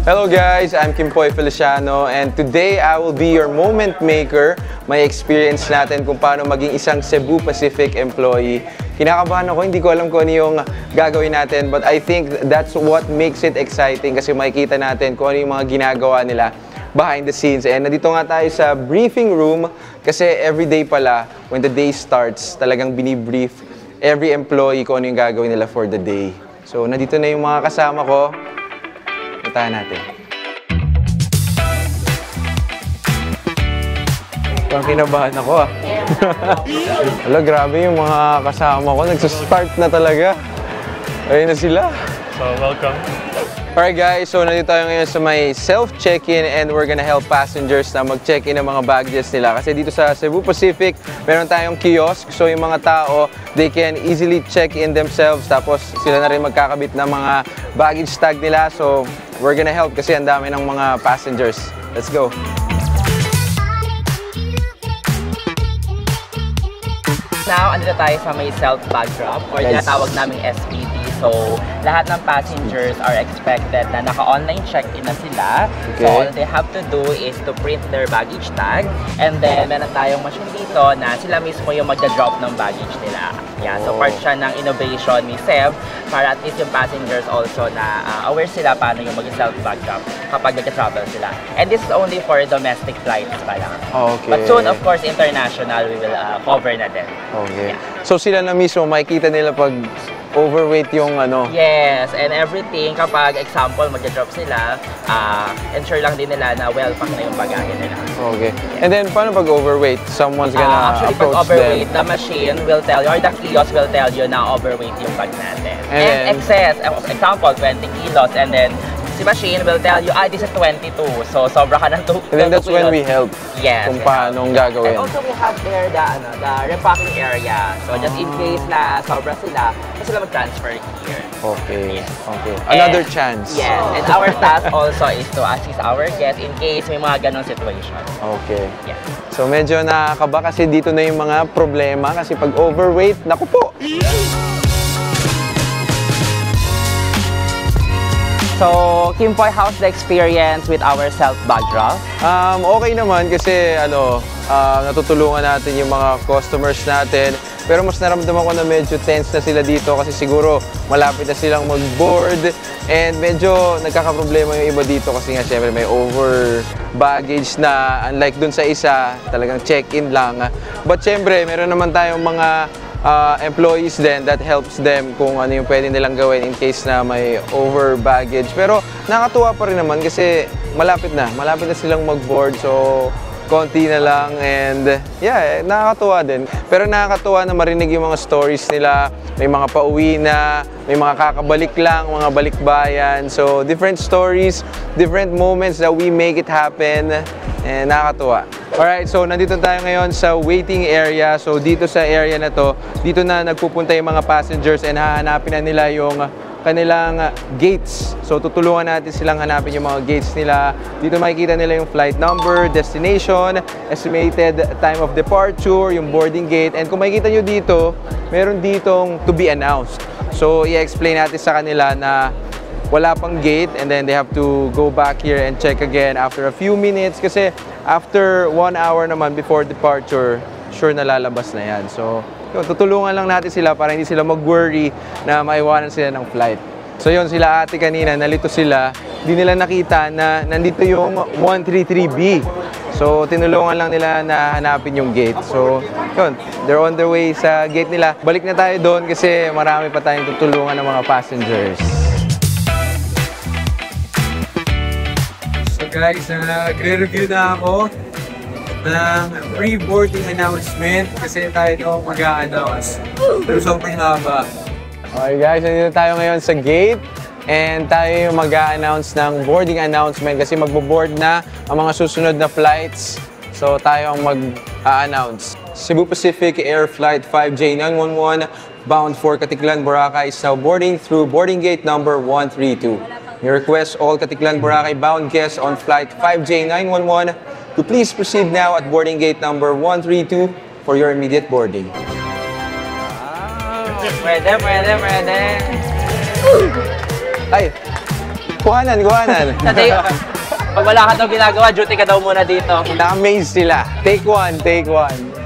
Hello guys, I'm Kimpoy Feliciano and today I will be your moment maker. May experience natin kung paano maging isang Cebu Pacific employee. Kinakabahan ako, hindi ko alam kung ano yung gagawin natin, but I think that's what makes it exciting kasi makikita natin kung ano yung mga ginagawa nila behind the scenes. And nandito nga tayo sa briefing room kasi everyday pala, when the day starts, talagang binibrief every employee kung ano yung gagawin nila for the day. So nandito na yung mga kasama ko. Puntahan natin. Parang kinabahan ako ah. Wala, grabe yung mga kasama ko. Nagsastart na talaga. Ayun na sila. So, welcome. Alright guys, so nandito tayo ngayon sa may self-check-in and we're gonna help passengers na mag-check-in ng mga baggages nila. Kasi dito sa Cebu Pacific, meron tayong kiosk. So yung mga tao, they can easily check-in themselves. Tapos sila na rin magkakabit ng mga baggage tag nila. So we're gonna help kasi ang dami ng mga passengers. Let's go! Now, andito tayo sa may self-bag drop or tinatawag naming SPD. So, lahat ng passengers are expected na naka-online check-in na sila. Okay. So, all they have to do is to print their baggage tag. And then, meron tayong machine dito na sila mismo yung magda-drop ng baggage nila. Yeah, so part siya ng innovation ni Seb para at least yung passengers also na aware sila paano yung mag-self-bag drop kapag nag-travel sila. And this is only for domestic flights pa lang. Okay. But soon, of course, international, we will cover na din. Okay. Yeah. So sila na mismo, makikita nila pag overweight yung ano. Yes, and everything kapag example mag-drop sila, ensure lang din nila na well-packed na yung bagahe nila. Okay. And then paano pag overweight? Someone's gonna Actually, pag approach overweight, them. the machine will tell you or the kiosk will tell you na overweight yung bag natin. And And excess, example 20 kilos, and then si machine will tell you, this is 22. So sobra ka ng 2 And then that's when we help. Yes. Kung paano gagawin. And also we have there the repacking area. So just in case na sobra sila, sila mag-transfer here. Okay. Yes. Okay. Another chance. Yes. And our task also is to assist our guests in case may mga ganong situation. Okay. Yeah. So medyo nakakaba kasi dito na yung mga problema kasi pag overweight, naku po. So, Kimpoy, how's the experience with our self-bag drop? Okay naman kasi natutulungan natin yung mga customers natin. Pero mas naramdaman ko na medyo tense na sila dito kasi siguro malapit na silang mag-board and medyo nagkakaproblema yung iba dito kasi nga syempre may over baggage na unlike dun sa isa, talagang check-in lang. But syempre, meron naman tayong mga employees then that helps them kung ano yung pwede nilang gawin in case na may over baggage. Pero nakakatuwa pa rin naman kasi malapit na silang mag-board, so konti na lang and yeah, nakakatuwa din. Pero nakakatuwa na marinig yung mga stories nila, may mga pauwi na, may mga kakabalik lang, mga balikbayan. So different stories, different moments that we make it happen and nakakatuwa. Alright, so nandito tayo ngayon sa waiting area. So dito sa area na to, dito na nagpupunta yung mga passengers and hahanapin na nila yung kanilang gates. So tutulungan natin silang hanapin yung mga gates nila. Dito makikita nila yung flight number, destination, estimated time of departure, yung boarding gate. And kung makikita nyo dito, meron ditong to be announced. So i-explain natin sa kanila na wala pang gate and then they have to go back here and check again after a few minutes kasi after 1 hour naman before departure, sure na lalabas na yan. So yun, tutulungan lang natin sila para hindi sila mag-worry na maiwanan sila ng flight. So yun, sila ate kanina, nalito sila, hindi nila nakita na nandito yung 133B. So tinulungan lang nila na hanapin yung gate. So yun, they're on their way sa gate nila. Balik na tayo doon kasi marami pa tayong tutulungan ng mga passengers. So guys, nagre-review na ako ng pre-boarding announcement kasi tayo daw mag-a-announce. Pero sobrang haba. Okay guys, nandito tayo ngayon sa gate and tayo yung mag-a-announce ng boarding announcement kasi magbo-board na ang mga susunod na flights. So tayo ang mag-a-announce. Cebu Pacific Air Flight 5J911 bound for Katiklan, Boracay is now boarding through boarding gate number 132. We request all Katiklan, Boracay bound guests on flight 5J911 to please proceed now at boarding gate number 132 for your immediate boarding. Pwede. Ay! Kuhanan. Sa day, pag wala ka daw ginagawa, duty ka daw muna dito. Na-amaze sila. Take one.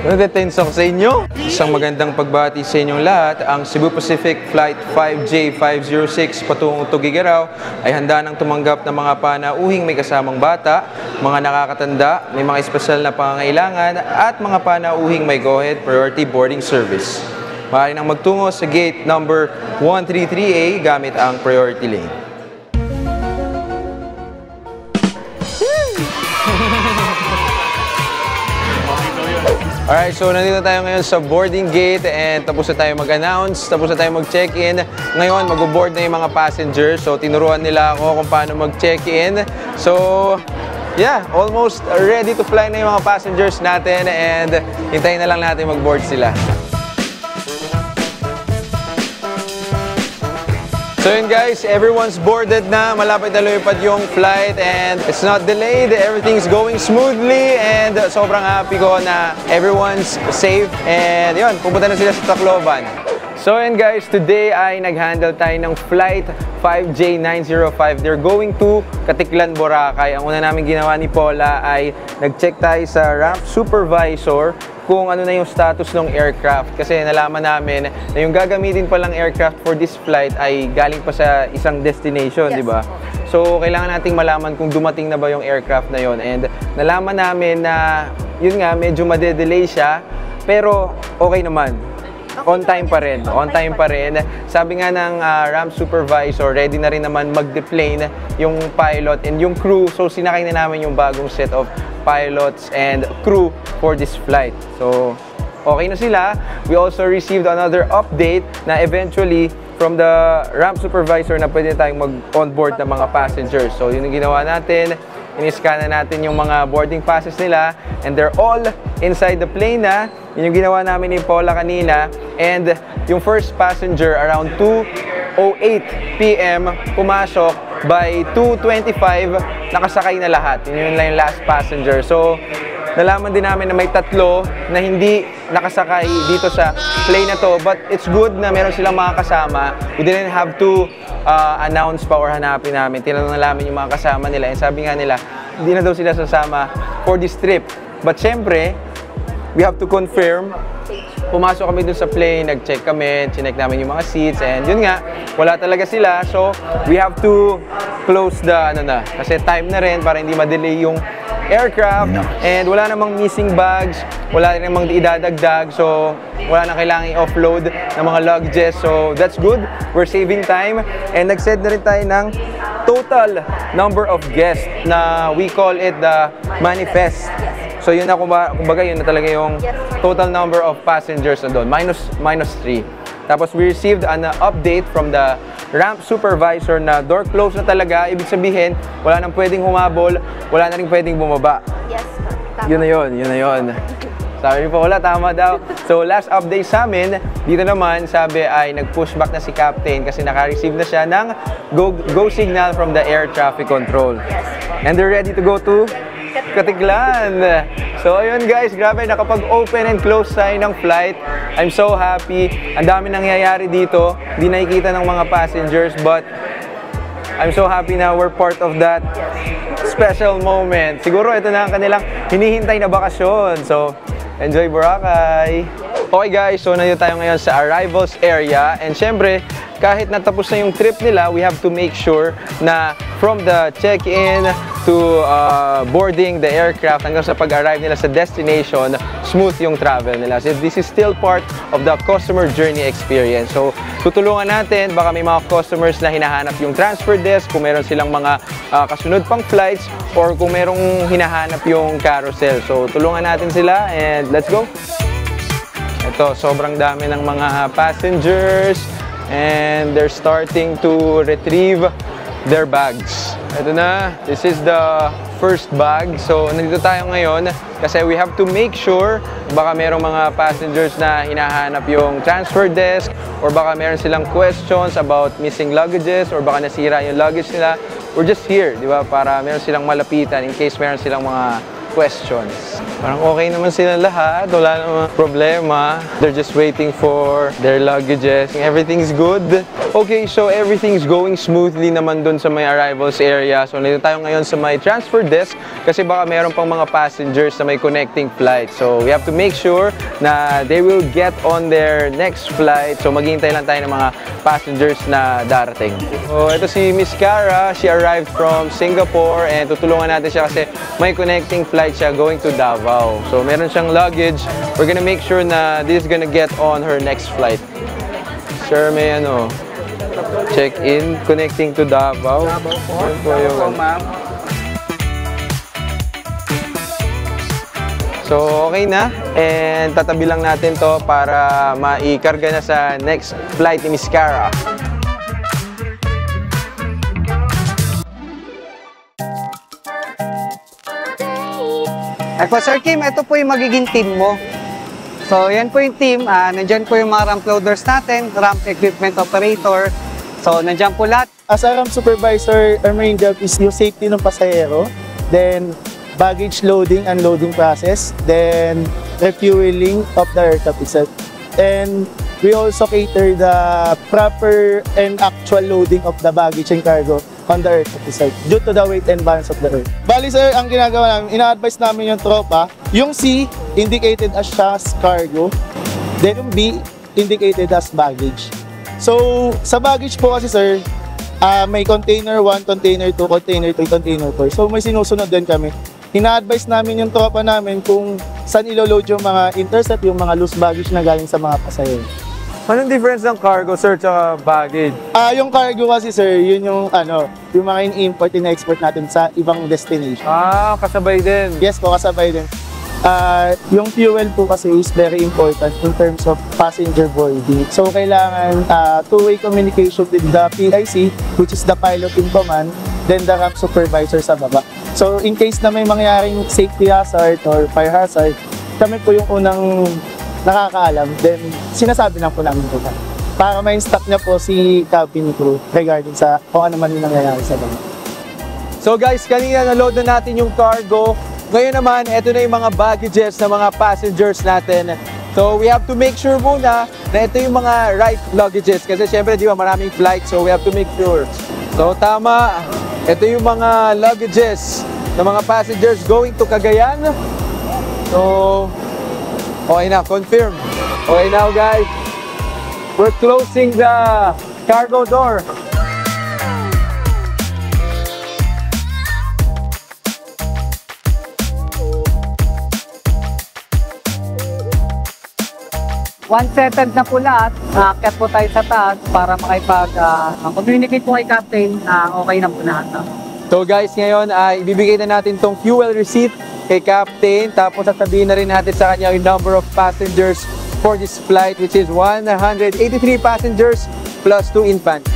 Nade-tense ako sa inyo. Isang magandang pagbati sa inyong lahat. Ang Cebu Pacific Flight 5J506 patungong Tugigaraw ay handa nang tumanggap ng mga panauhing may kasamang bata, mga nakakatanda, may mga espesyal na pangangailangan, at mga panauhing may go-ahead priority boarding service. Maaari nang magtungo sa gate number 133A gamit ang priority lane. Alright, so nandito tayo ngayon sa boarding gate and tapos na tayo mag-announce, tapos na tayo mag-check-in. Ngayon, mag-board na yung mga passengers. So, tinuruan nila ako kung paano mag-check-in. So, yeah, almost ready to fly na yung mga passengers natin and hintayin na lang natin mag-board sila. So yun guys, everyone's boarded na, malapit na lumipad yung flight and it's not delayed, everything's going smoothly and sobrang happy ko na everyone's safe and yun, pupunta na sila sa Tacloban. So yun guys, today ay nag-handle tayo ng flight 5J905. They're going to Katiklan, Boracay. Ang una namin ginawa ni Paula ay nag-check tayo sa ramp supervisor kung ano na yung status ng aircraft kasi nalaman namin na yung gagamitin palang aircraft for this flight ay galing pa sa isang destination, di ba? So, kailangan nating malaman kung dumating na ba yung aircraft na yon and nalaman namin na yun nga, medyo madedelay siya pero okay naman. On time pa rin. Sabi nga ng ramp supervisor, ready na rin naman mag-deplane yung pilot and yung crew. So, sinakay na namin yung bagong set of pilots and crew for this flight. So, okay na sila. We also received another update na eventually from the ramp supervisor na pwede tayong mag-onboard ng mga passengers. So, yun yung ginawa natin. In-scan na natin yung mga boarding passes nila and they're all inside the plane na. Yun yung ginawa namin ni Paula kanina. And yung first passenger around 2:08 PM pumasok, by 2:25 nakasakay na lahat. Yun lang yung last passenger. So, nalaman din namin na may tatlo na hindi nakasakay dito sa plane na to. But it's good na meron silang mga kasama. We didn't have to announce pa or hanapin namin. Tinanong na namin yung mga kasama nila. And sabi nga nila, hindi na daw sila sasama for this trip. But syempre, we have to confirm. Pumasok kami dun sa plane, nag-check kami, chinek namin yung mga seats, and yun nga, wala talaga sila. So, we have to close the, kasi time na rin para hindi ma-delay yung aircraft. And wala namang missing bags, wala namang idadagdag. So, wala na kailangan i-offload ng mga luggages. So, that's good. We're saving time. And nag-set na rin tayo ng total number of guests na we call it the manifest. So yun na kumbaga yun na talaga yung total number of passengers na doon, minus 3. Tapos we received an update from the ramp supervisor na door closed na talaga. Ibig sabihin, wala nang pwedeng humabol, wala na rin pwedeng bumaba. Yes, tama. Yun na yun. Sabi po, wala, tama daw. So last update sa amin, dito naman sabi ay nag-pushback na si Captain kasi naka-receive na siya ng go signal from the air traffic control. Yes. And they're ready to go to Katiklan. So ayun guys, grabe, nakapag-open and close tayo ng flight. I'm so happy. Ang dami nangyayari dito. Hindi nakikita ng mga passengers, but I'm so happy na we're part of that special moment. Siguro ito na ang kanilang hinihintay na bakasyon. So, enjoy Boracay! Okay guys, so nandito tayo ngayon sa arrivals area. And syempre, kahit natapos na yung trip nila, we have to make sure na from the check-in to boarding the aircraft hanggang sa pag-arrive nila sa destination, smooth yung travel nila. So this is still part of the customer journey experience. So tutulungan natin, baka may mga customers na hinahanap yung transfer desk, kung meron silang mga kasunod pang flights, or kung merong hinahanap yung carousel. So tulungan natin sila and let's go! Ito, sobrang dami ng mga passengers and they're starting to retrieve their bags. Ito na, this is the first bag. So, nandito tayo ngayon kasi we have to make sure baka merong mga passengers na hinahanap yung transfer desk or baka meron silang questions about missing luggages or baka nasira yung luggage nila. We're just here, di ba? Para meron silang malapitan in case meron silang mga questions. Parang okay naman sila lahat, wala namang problema. They're just waiting for their luggages. Everything's good. Okay, so everything's going smoothly naman dun sa may arrivals area. So nandito tayo ngayon sa may transfer desk kasi baka meron pang mga passengers na may connecting flight. So we have to make sure na they will get on their next flight. So maghihintay lang tayo ng mga passengers na darating. So ito si Miss Cara, she arrived from Singapore and tutulungan natin siya kasi may connecting flight siya going to Davao. So meron siyang luggage. We're gonna make sure na this is gonna get on her next flight. Sir, may ano, check-in, connecting to Davao. Yun po yung... So, okay na. And tatabi lang natin to para maikarga na sa next flight ni Miss Cara. Po, Sir Kim, ito po yung magiging team mo. So, yan po yung team. Nandyan po yung mga ramp loaders natin, ramp equipment operator. So, nandyan po lahat. As a ramp supervisor, our main job is yung safety ng pasahero, then baggage loading, unloading process, then refueling of the aircraft itself. And we also cater the proper and actual loading of the baggage and cargo on the aircraft itself due to the weight and balance of the earth. Bali sir, ang ginagawa namin, ina-advise namin yung tropa, yung C indicated as cargo, then yung B indicated as baggage. So, sa baggage po kasi sir, may container 1, container 2, container 3, container 4. So, may sinusunod din kami. Ina-advise namin yung tropa namin kung saan ilo-load yung mga intercept, yung mga loose baggage na galing sa mga pasahero. Anong difference ng cargo, sir, tsaka baggage? Yung cargo kasi sir, yun yung yung mga in-import and export natin sa ibang destination. Kasabay din. Yes po, kasabay din. Yung fuel po kasi is very important in terms of passenger boarding. So, kailangan two-way communication with the PIC, which is the pilot in command, then the ramp supervisor sa baba. So, in case na may mangyaring safety hazard or fire hazard, kami po yung unang nakakaalam, then sinasabi lang po namin po para ma-instruct niya po si cabin crew regarding sa kung ano man yung nangyayari sa baba. So guys, kanina na-load na natin yung cargo. Ngayon naman, ito na yung mga baggages ng mga passengers natin. So we have to make sure muna na ito yung mga right luggages kasi syempre di ba maraming flight, so we have to make sure. So tama, ito yung mga luggages ng mga passengers going to Cagayan. So okay na, confirm. Okay now guys, we're closing the cargo door. Once settled na po lahat, aakyat po tayo sa taas para makipag-communicate po kay Captain na okay na po lahat. So guys, ngayon ay ibibigay na natin tong fuel receipt kay Captain, tapos sasabihin na rin natin sa kanya yung number of passengers for this flight, which is 183 passengers plus 2 infants.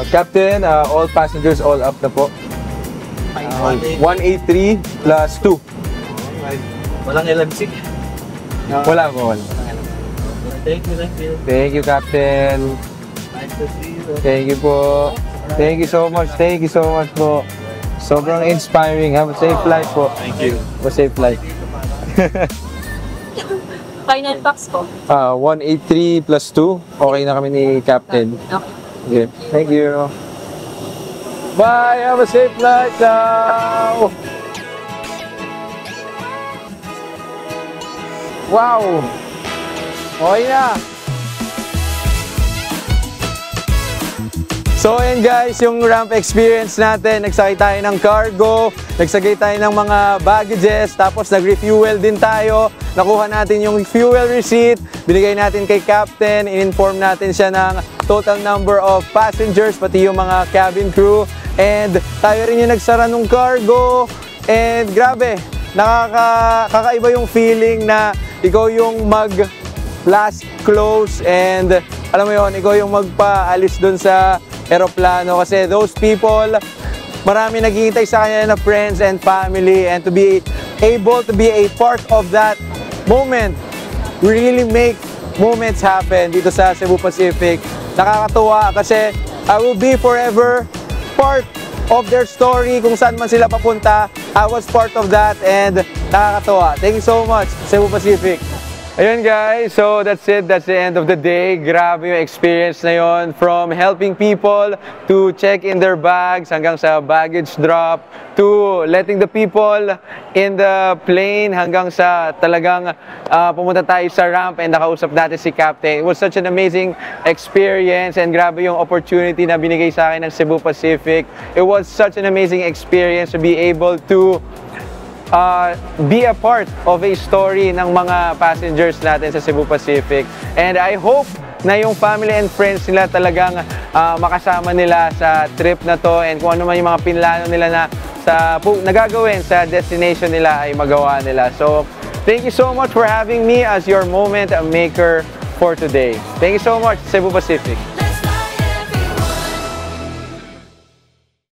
Captain, all passengers all up na po. 183 plus 2. Walang elamsik. Wala po, wala. Thank you. Thank you, Captain. Nice to see you. Thank you po. Thank you so much. Thank you so much po. Sobrang inspiring. Have a safe flight po. Thank you. Have a safe flight. Final box po. 183 plus 2. Okay na kami ni Captain. Okay. Okay. Thank you. Bye. Have a safe flight now. Wow. Okay na. So ayan guys, yung ramp experience natin, nagsakay tayo ng cargo, nagsakay tayo ng mga baggages, tapos nag-refuel din tayo, nakuha natin yung fuel receipt, binigay natin kay Captain, in-inform natin siya ng total number of passengers, pati yung mga cabin crew, and tayo rin yung nagsara ng cargo, and grabe, kakaiba yung feeling na ikaw yung mag-last close, and alam mo yun, ikaw yung magpaalis dun sa aeroplano kasi those people, marami naghihintay sa kanya na friends and family, and to be able to be a part of that moment, really make moments happen dito sa Cebu Pacific. Nakakatuwa kasi I will be forever part of their story, kung saan man sila papunta. I was part of that and nakakatawa. Thank you so much, Cebu Pacific. Ayun guys, so that's it. That's the end of the day. Grabe yung experience na yon, from helping people to check in their bags hanggang sa baggage drop to letting the people in the plane hanggang sa talagang pumunta tayo sa ramp and nakausap natin si Captain. It was such an amazing experience and grabe yung opportunity na binigay sa akin ng Cebu Pacific. It was such an amazing experience to be able to be a part of a story ng mga passengers natin sa Cebu Pacific. And I hope na yung family and friends nila talagang makasama nila sa trip na to, and kung ano man yung mga pinlano nila na nagagawin sa destination nila ay magawa nila. So, thank you so much for having me as your moment maker for today. Thank you so much, Cebu Pacific.